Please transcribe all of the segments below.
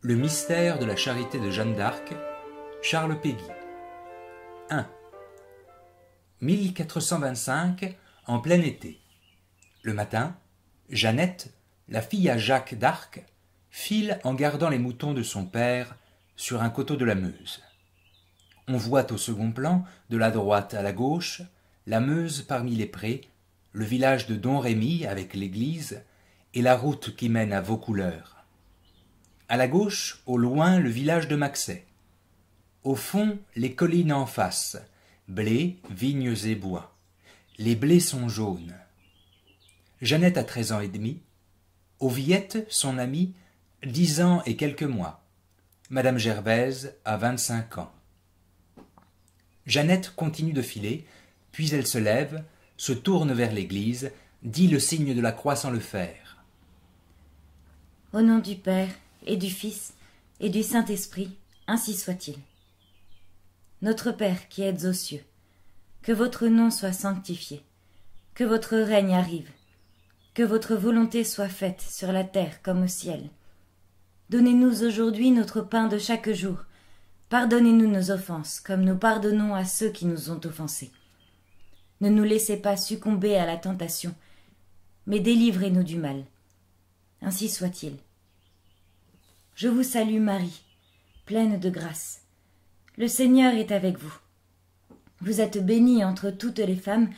Le mystère de la charité de Jeanne d'Arc, Charles Péguy. 1. 1425, en plein été. Le matin, Jeannette, la fille à Jacques d'Arc, file en gardant les moutons de son père sur un coteau de la Meuse. On voit au second plan, de la droite à la gauche, la Meuse parmi les prés, le village de Domrémy avec l'église et la route qui mène à Vaucouleurs. À la gauche, au loin, le village de Maxey. Au fond, les collines en face, blés, vignes et bois. Les blés sont jaunes. Jeannette a 13 ans et demi. Oviette, son amie, 10 ans et quelques mois. Madame Gervaise a 25 ans. Jeannette continue de filer, puis elle se lève, se tourne vers l'église, dit le signe de la croix sans le faire. Au nom du Père, et du Fils, et du Saint-Esprit, ainsi soit-il. Notre Père qui êtes aux cieux, que votre nom soit sanctifié, que votre règne arrive, que votre volonté soit faite sur la terre comme au ciel. Donnez-nous aujourd'hui notre pain de chaque jour. Pardonnez-nous nos offenses, comme nous pardonnons à ceux qui nous ont offensés. Ne nous laissez pas succomber à la tentation, mais délivrez-nous du mal. Ainsi soit-il. Je vous salue Marie, pleine de grâce. Le Seigneur est avec vous. Vous êtes bénie entre toutes les femmes,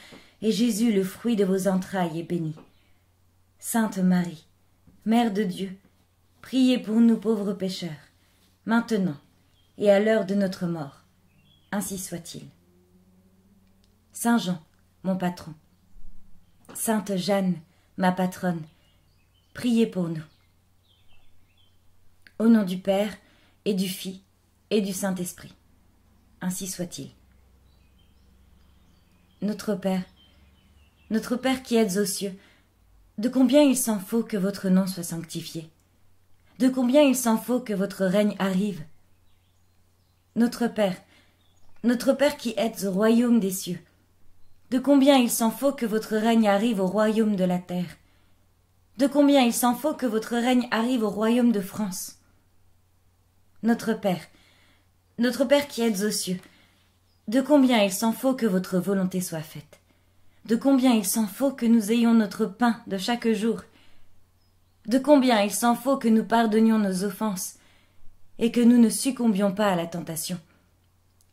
et Jésus, le fruit de vos entrailles, est béni. Sainte Marie, Mère de Dieu, priez pour nous pauvres pécheurs, maintenant et à l'heure de notre mort. Ainsi soit-il. Saint Jean, mon patron. Sainte Jeanne, ma patronne, priez pour nous. Au nom du Père, et du Fils, et du Saint-Esprit. Ainsi soit-il. Notre Père qui êtes aux cieux, de combien il s'en faut que votre nom soit sanctifié? De combien il s'en faut que votre règne arrive? Notre Père qui êtes au royaume des cieux, de combien il s'en faut que votre règne arrive au royaume de la terre? De combien il s'en faut que votre règne arrive au royaume de France? Notre Père qui êtes aux cieux, de combien il s'en faut que votre volonté soit faite? De combien il s'en faut que nous ayons notre pain de chaque jour? De combien il s'en faut que nous pardonnions nos offenses, et que nous ne succombions pas à la tentation,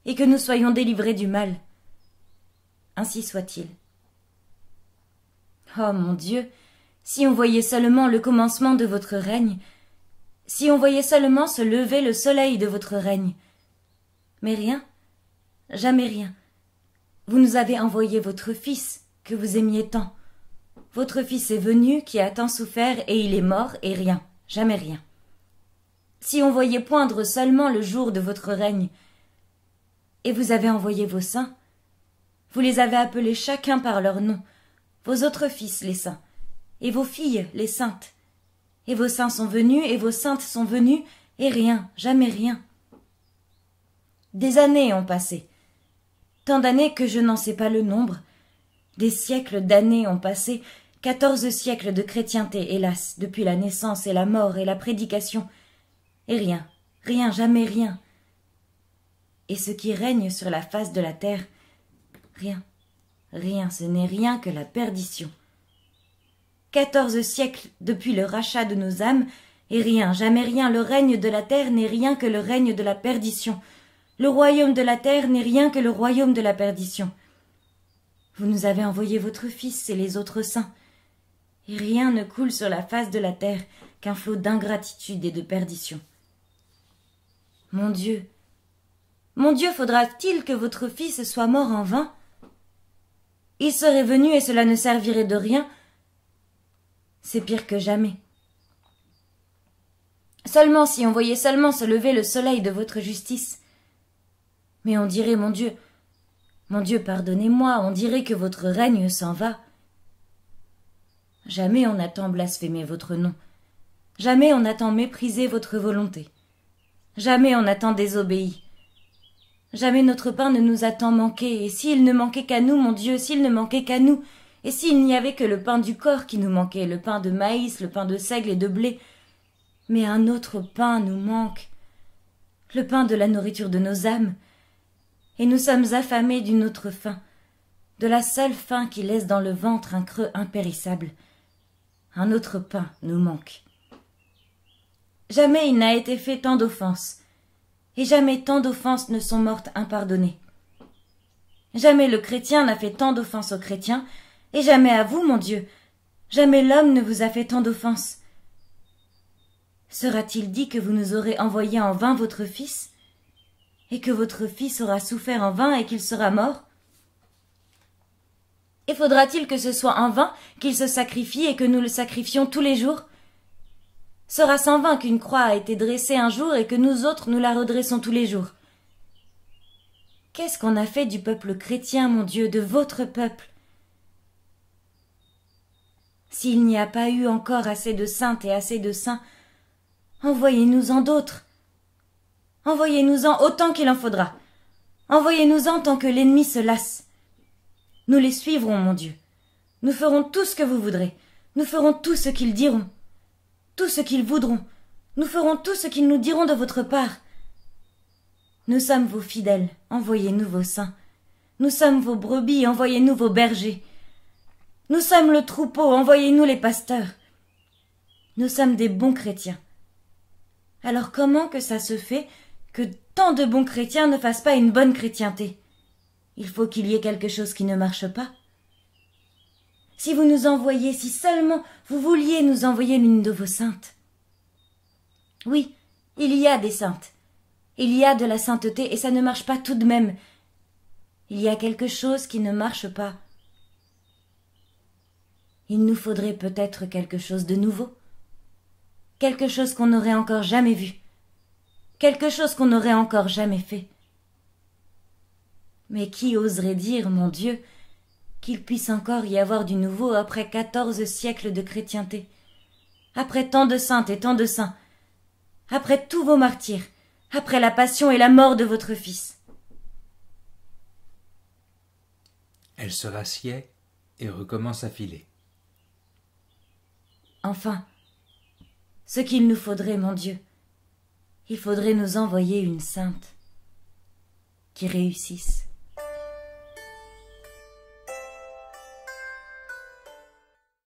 et que nous soyons délivrés du mal? Ainsi soit-il. Oh mon Dieu, si on voyait seulement le commencement de votre règne, si on voyait seulement se lever le soleil de votre règne. Mais rien, jamais rien. Vous nous avez envoyé votre Fils, que vous aimiez tant. Votre Fils est venu, qui a tant souffert, et il est mort, et rien, jamais rien. Si on voyait poindre seulement le jour de votre règne, et vous avez envoyé vos saints, vous les avez appelés chacun par leur nom, vos autres fils les saints, et vos filles les saintes, et vos saints sont venus, et vos saintes sont venues, et rien, jamais rien. Des années ont passé, tant d'années que je n'en sais pas le nombre. Des siècles d'années ont passé, 14 siècles de chrétienté, hélas, depuis la naissance et la mort et la prédication, et rien, rien, jamais rien. Et ce qui règne sur la face de la terre, rien, rien, ce n'est rien que la perdition. 14 siècles depuis le rachat de nos âmes, et rien, jamais rien, le règne de la terre n'est rien que le règne de la perdition. Le royaume de la terre n'est rien que le royaume de la perdition. Vous nous avez envoyé votre Fils et les autres saints, et rien ne coule sur la face de la terre qu'un flot d'ingratitude et de perdition. Mon Dieu, faudra-t-il que votre Fils soit mort en vain? Il serait venu et cela ne servirait de rien. C'est pire que jamais. Seulement si on voyait seulement se lever le soleil de votre justice. Mais on dirait, mon Dieu, pardonnez-moi, on dirait que votre règne s'en va. Jamais on n'a tant blasphémé votre nom. Jamais on n'a tant méprisé votre volonté. Jamais on n'a tant désobéi. Jamais notre pain ne nous a tant manqué, et s'il ne manquait qu'à nous, mon Dieu, s'il ne manquait qu'à nous, et s'il n'y avait que le pain du corps qui nous manquait, le pain de maïs, le pain de seigle et de blé, Mais un autre pain nous manque, le pain de la nourriture de nos âmes, et nous sommes affamés d'une autre faim, de la seule faim qui laisse dans le ventre un creux impérissable. Un autre pain nous manque. Jamais il n'a été fait tant d'offenses, et jamais tant d'offenses ne sont mortes impardonnées. Jamais le chrétien n'a fait tant d'offenses aux chrétiens, et jamais à vous, mon Dieu, jamais l'homme ne vous a fait tant d'offenses. Sera-t-il dit que vous nous aurez envoyé en vain votre Fils, et que votre Fils aura souffert en vain et qu'il sera mort? Et faudra-t-il que ce soit en vain qu'il se sacrifie et que nous le sacrifions tous les jours? Sera-ce en vain qu'une croix a été dressée un jour et que nous autres nous la redressons tous les jours? Qu'est-ce qu'on a fait du peuple chrétien, mon Dieu, de votre peuple? S'il n'y a pas eu encore assez de saintes et assez de saints, envoyez-nous-en d'autres. Envoyez-nous-en autant qu'il en faudra. Envoyez-nous-en tant que l'ennemi se lasse. Nous les suivrons, mon Dieu. Nous ferons tout ce que vous voudrez. Nous ferons tout ce qu'ils diront. Tout ce qu'ils voudront. Nous ferons tout ce qu'ils nous diront de votre part. Nous sommes vos fidèles, envoyez-nous vos saints. Nous sommes vos brebis, envoyez-nous vos bergers. Nous sommes le troupeau, envoyez-nous les pasteurs. Nous sommes des bons chrétiens. Alors comment que ça se fait que tant de bons chrétiens ne fassent pas une bonne chrétienté? Il faut qu'il y ait quelque chose qui ne marche pas. Si vous nous envoyez, si seulement vous vouliez nous envoyer l'une de vos saintes. Oui, il y a des saintes. Il y a de la sainteté et ça ne marche pas tout de même. Il y a quelque chose qui ne marche pas. Il nous faudrait peut-être quelque chose de nouveau. Quelque chose qu'on n'aurait encore jamais vu. Quelque chose qu'on n'aurait encore jamais fait. Mais qui oserait dire, mon Dieu, qu'il puisse encore y avoir du nouveau après 14 siècles de chrétienté, après tant de saintes et tant de saints, après tous vos martyrs, après la passion et la mort de votre Fils? Elle se rassied et recommence à filer. Enfin, ce qu'il nous faudrait, mon Dieu, il faudrait nous envoyer une sainte qui réussisse.